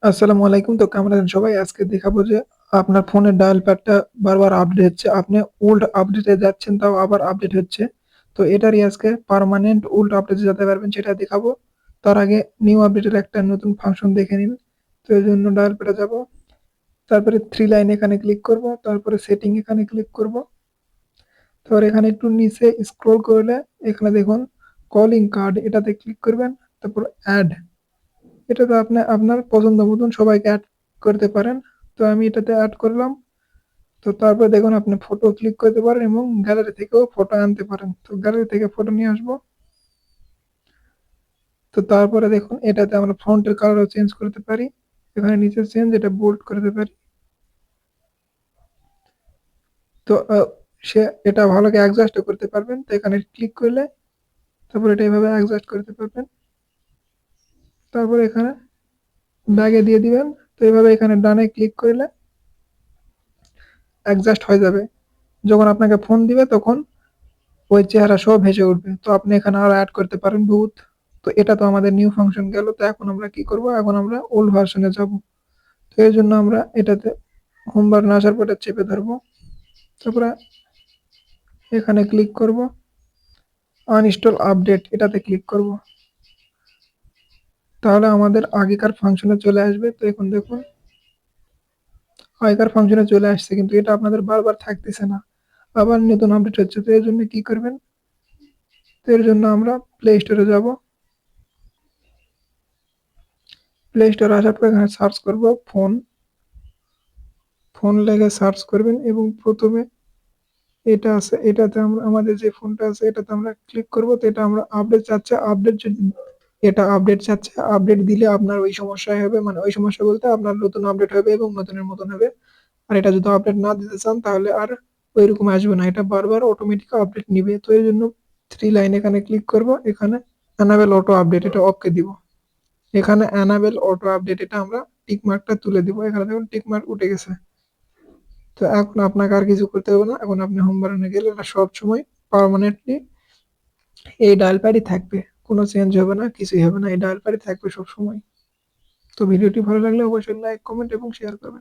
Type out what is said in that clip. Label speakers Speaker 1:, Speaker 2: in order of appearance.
Speaker 1: আসসালামু আলাইকুম। তো কেমন আছেন সবাই? আজকে দেখাবো যে আপনার ফোনের ডায়াল প্যাডটা বারবার আপডেট হচ্ছে। আপনি ওল্ড আপডেটে যাচ্ছেন তাও আবার আপডেট হচ্ছে। তো এটারই আজকে পার্মানেন্ট ওল্ড আপডেটে যেতে পারবেন সেটা দেখাবো। তার আগে নিউ আপডেটের একটা নতুন ফাংশন দেখে নিন। তো এজন্য ডায়াল প্যাডে যাবো। তারপরে 3 লাইন এখানে ক্লিক করব। তারপরে সেটিং এখানে ক্লিক করব। তারপর এখানে একটু নিচে স্ক্রল করলে এখানে দেখুন কলিং কার্ড এটাতে ক্লিক করবেন। তারপর এড এটাতে আপনি আপনার পছন্দ মতন সবাইকে এড করতে পারেন। তো আমি এটাতে এড করলাম। তো তারপরে দেখুন আপনি ফটো ক্লিক করতে পারেন এবং গ্যালারি থেকেও ফটো আনতে পারেন। তো গ্যালারি থেকে ফটো নিয়ে আসবো। তো তারপরে দেখুন এটাতে আমরা ফন্টের কালারও চেঞ্জ করতে পারি। এখানে নিচে চেঞ্জ এটা বোল্ড করতে পারি। তো সে এটা ভালোকে অ্যাডজাস্টও করতে পারবেন। তো এখানে ক্লিক করলে তারপর এটা এভাবে অ্যাডজাস্ট করতে পারবেন। তারপর এখানে ব্যাগে দিয়ে দিবেন। তো এভাবে এখানে ডানে ক্লিক করলে অ্যাডজাস্ট হয়ে যাবে। যখন আপনাকে ফোন দিবে তখন ওই চেহারা সহ ভেসে উঠবে। তো আপনি এখানে আরো এড করতে পারেন ভূত। তো এটা তো আমাদের নিউ ফাংশন গেল। তো এখন আমরা কি করব? এখন আমরা ওল্ড ভার্সনে যাব। তো এর জন্য আমরা এটাতে হোম বাটনে আসার পর এটা চেপে ধরবো। তারপরে এখানে ক্লিক করব। আনইনস্টল আপডেট এটাতে ক্লিক করব। তাহলে আমাদের আগেকার ফাংশনে চলে আসবে। তো এখন দেখুন আগেকার ফাংশনে চলে আসছে কিন্তু এটা আপনাদের বারবার থাকতেছে না। আবার নতুন আপডেট হচ্ছে। তো এর জন্য কি করবেন? তো এর জন্য আমরা প্লে স্টোরে যাব। প্লে স্টোরে আসার পর এখানে সার্চ করব ফোন। ফোন লেগে সার্চ করবেন এবং প্রথমে এটা আছে এটাতে আমরা আমাদের যে ফোনটা আছে এটাতে আমরা ক্লিক করব। তো এটা আমরা আপডেট চাচ্ছে আপডেট যদি এটা আপডেট চাচ্ছে আপডেট দিলে আপনার ওই সমস্যায় হবে মানে ওই সমস্যা বলতে আপনার নতুন আপডেট হবে এবং নতুনের মতন হবে। আর এটা যদি আপডেট না দিতে চান তাহলে আর ওইরকম আসবে না, এটা বারবার অটোমেটিক আপডেট নিবে। তো এর জন্য 3 লাইন এখানে ক্লিক করব। এখানে অ্যানাবেল অটো আপডেট এটা অফকে দিব। এখানে অ্যানাবেল অটো আপডেট এটা আমরা টিক মার্কটা তুলে দিব। এখানে দেখুন টিক মার্ক উঠে গেছে। তো এখন আপনাকে আর কিছু করতে হবে না। এখন আপনি হোম বাটনে গেলে এটা সবসময় পার্মানেন্টলি এই ডায়াল প্যাডই থাকবে। কোনো চেঞ্জ হবে না, কিছুই হবে না। এই ডায়াল প্যাডই থাকবে সবসময়। তো ভিডিওটি ভালো লাগলে অবশ্যই লাইক, কমেন্ট এবং শেয়ার করবেন।